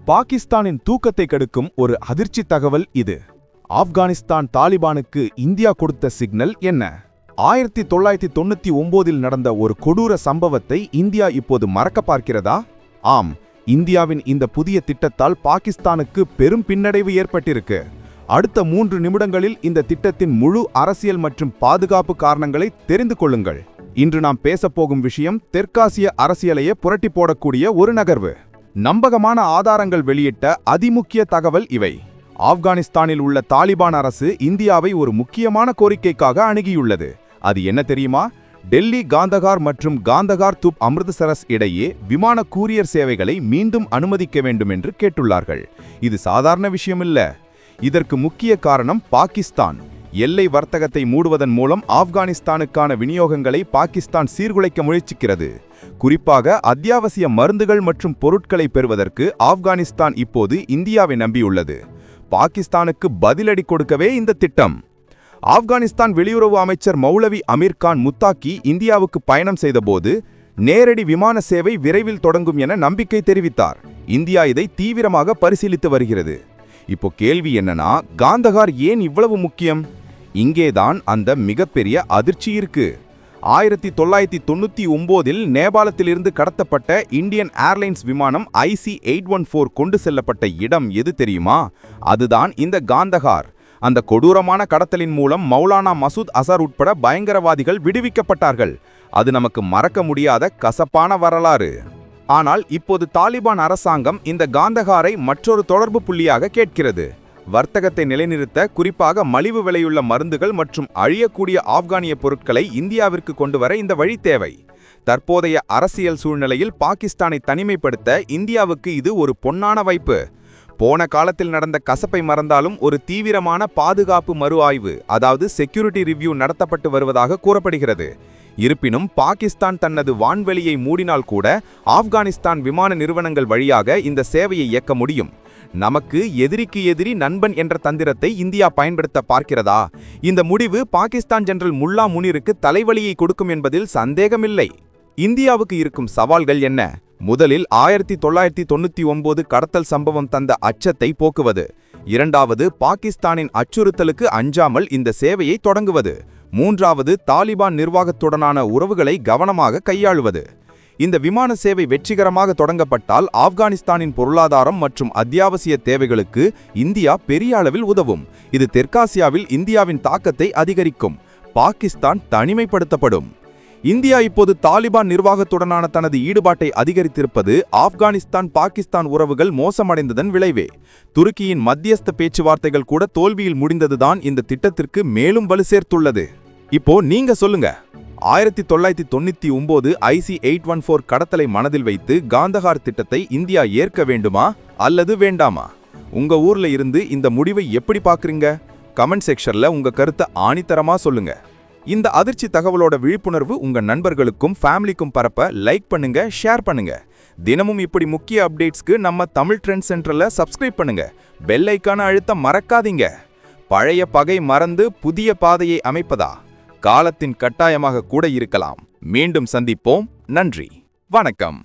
பாகிஸ்தானின் தூக்கத்தை கெடுக்கும் ஒரு அதிர்ச்சி தகவல் இது. ஆப்கானிஸ்தான் தாலிபானுக்கு இந்தியா கொடுத்த சிக்னல் என்ன? 1999இல் நடந்த ஒரு கொடூர சம்பவத்தை இந்தியா இப்போது மறக்க பார்க்கிறதா? ஆம், இந்தியாவின் இந்த புதிய திட்டத்தால் பாகிஸ்தானுக்கு பெரும் பின்னடைவு ஏற்பட்டிருக்கு. அடுத்த 3 நிமிடங்களில் இந்த திட்டத்தின் முழு அரசியல் மற்றும் பாதுகாப்பு காரணங்களை தெரிந்து கொள்ளுங்கள். இன்று நாம் பேசப்போகும் விஷயம் தெற்காசிய அரசியலையே புரட்டி போடக்கூடிய ஒரு நகர்வு. நம்பகமான ஆதாரங்கள் வெளியிட்ட அதிமுக்கிய தகவல் இவை. ஆப்கானிஸ்தானில் உள்ள தாலிபான் அரசு இந்தியாவை ஒரு முக்கியமான கோரிக்கைக்காக அணுகியுள்ளது. அது என்ன தெரியுமா? டெல்லி காந்தகார் மற்றும் காந்தகார் துப் அமிர்தசரஸ் இடையே விமான கூரியர் சேவைகளை மீண்டும் அனுமதிக்க வேண்டும் என்று கேட்டுள்ளார்கள். இது சாதாரண விஷயமில்ல. இதற்கு முக்கிய காரணம் பாகிஸ்தான். எல்லை வர்த்தகத்தை மூடுவதன் மூலம் ஆப்கானிஸ்தானுக்கான விநியோகங்களை பாகிஸ்தான் சீர்குலைக்க முயற்சிக்கிறது. குறிப்பாக அத்தியாவசிய மருந்துகள் மற்றும் பொருட்களை பெறுவதற்கு ஆப்கானிஸ்தான் இப்போது இந்தியாவை நம்பியுள்ளது. பாகிஸ்தானுக்கு பதிலடி கொடுக்கவே இந்த திட்டம். ஆப்கானிஸ்தான் வெளியுறவு அமைச்சர் மௌலவி அமீர் கான் முத்தாக்கி இந்தியாவுக்கு பயணம் செய்தபோது நேரடி விமான சேவை விரைவில் தொடங்கும் என நம்பிக்கை தெரிவித்தார். இந்தியா இதை தீவிரமாக பரிசீலித்து வருகிறது. இப்போ கேள்வி என்னன்னா, காந்தகார் ஏன் இவ்வளவு முக்கியம்? இங்கேதான் அந்த மிகப்பெரிய அதிர்ச்சி இருக்கு. 1999இல் நேபாளத்திலிருந்து கடத்தப்பட்ட இந்தியன் ஏர்லைன்ஸ் விமானம் IC-814 கொண்டு செல்லப்பட்ட இடம் எது தெரியுமா? அதுதான் இந்த காந்தகார். அந்த கொடூரமான கடத்தலின் மூலம் மௌலானா மசூத் அசர் உட்பட பயங்கரவாதிகள் விடுவிக்கப்பட்டார்கள். அது நமக்கு மறக்க முடியாத கசப்பான வரலாறு. ஆனால் இப்போது தாலிபான் அரசாங்கம் இந்த காந்தகாரை மற்றொரு தொடர்பு புள்ளியாக கேட்கிறது. வர்த்தகத்தை நிலைநிறுத்த, குறிப்பாக மலிவு விலையுள்ள மருந்துகள் மற்றும் அழியக்கூடிய ஆப்கானிய பொருட்களை இந்தியாவிற்கு கொண்டு வர இந்த வழி தேவை. தற்போதைய அரசியல் சூழ்நிலையில் பாகிஸ்தானை தனிமைப்படுத்த இந்தியாவுக்கு இது ஒரு பொன்னான வாய்ப்பு. போன காலத்தில் நடந்த கசப்பை மறந்தாலும் ஒரு தீவிரமான பாதுகாப்பு மறு ஆய்வு, அதாவது செக்யூரிட்டி ரிவ்யூ நடத்தப்பட்டு வருவதாக கூறப்படுகிறது. இருப்பினும் பாகிஸ்தான் தனது வான்வெளியை மூடினால் கூட ஆப்கானிஸ்தான் விமான நிறுவனங்கள் வழியாக இந்த சேவையை இயக்க முடியும். நமக்கு எதிரிக்கு எதிரி நண்பன் என்ற தந்திரத்தை இந்தியா பயன்படுத்த பார்க்கிறதா? இந்த முடிவு பாகிஸ்தான் ஜெனரல் முல்லா முனீருக்கு தலைவலியை கொடுக்கும் என்பதில் சந்தேகமில்லை. இந்தியாவுக்கு இருக்கும் சவால்கள் என்ன? முதலில் 1999 கடத்தல் சம்பவம் தந்த அச்சத்தை போக்குவது. இரண்டாவது, பாகிஸ்தானின் அச்சுறுத்தலுக்கு அஞ்சாமல் இந்த சேவையை தொடங்குவது. மூன்றாவது, தாலிபான் நிர்வாகத்துடனான உறவுகளை கவனமாக கையாளுவது. இந்த விமான சேவை வெற்றிகரமாக தொடங்கப்பட்டால் ஆப்கானிஸ்தானின் பொருளாதாரம் மற்றும் அத்தியாவசிய தேவைகளுக்கு இந்தியா பெரிய அளவில் உதவும். இது தெற்காசியாவில் இந்தியாவின் தாக்கத்தை அதிகரிக்கும். பாகிஸ்தான் தனிமைப்படுத்தப்படும். இந்தியா இப்போது தாலிபான் நிர்வாகத்துடனான தனது ஈடுபாட்டை அதிகரித்திருப்பது ஆப்கானிஸ்தான் பாகிஸ்தான் உறவுகள் மோசமடைந்ததன் விளைவே. துருக்கியின் மத்தியஸ்த பேச்சுவார்த்தைகள் கூட தோல்வியில் முடிந்ததுதான் இந்த திட்டத்திற்கு மேலும் வலு சேர்த்துள்ளது. இப்போ நீங்க சொல்லுங்க, 1999 IC-814 கடத்தலை மனதில் வைத்து காந்தகார் திட்டத்தை இந்தியா ஏற்க வேண்டுமா அல்லது வேண்டாமா? உங்க ஊர்ல இருந்து இந்த முடிவை எப்படி பாக்குறீங்க? கமெண்ட் செக்ஷன்ல உங்க கருத்தை ஆணித்தரமா சொல்லுங்க. இந்த அதிர்ச்சி தகவலோட விழிப்புணர்வு உங்க நண்பர்களுக்கும் ஃபேமிலிக்கும் பரப்ப லைக் பண்ணுங்க, ஷேர் பண்ணுங்க. தினமும் இப்படி முக்கிய அப்டேட்ஸ்க்கு நம்ம தமிழ் ட்ரெண்ட் சென்டர்ல சப்ஸ்கிரைப் பண்ணுங்க. பெல் ஐகானை அழுத்த மறக்காதீங்க. பழைய பகை மறந்து புதிய பாதையை அமைப்பதா? காலத்தின் கட்டாயமாக கூட இருக்கலாம். மீண்டும் சந்திப்போம். நன்றி, வணக்கம்.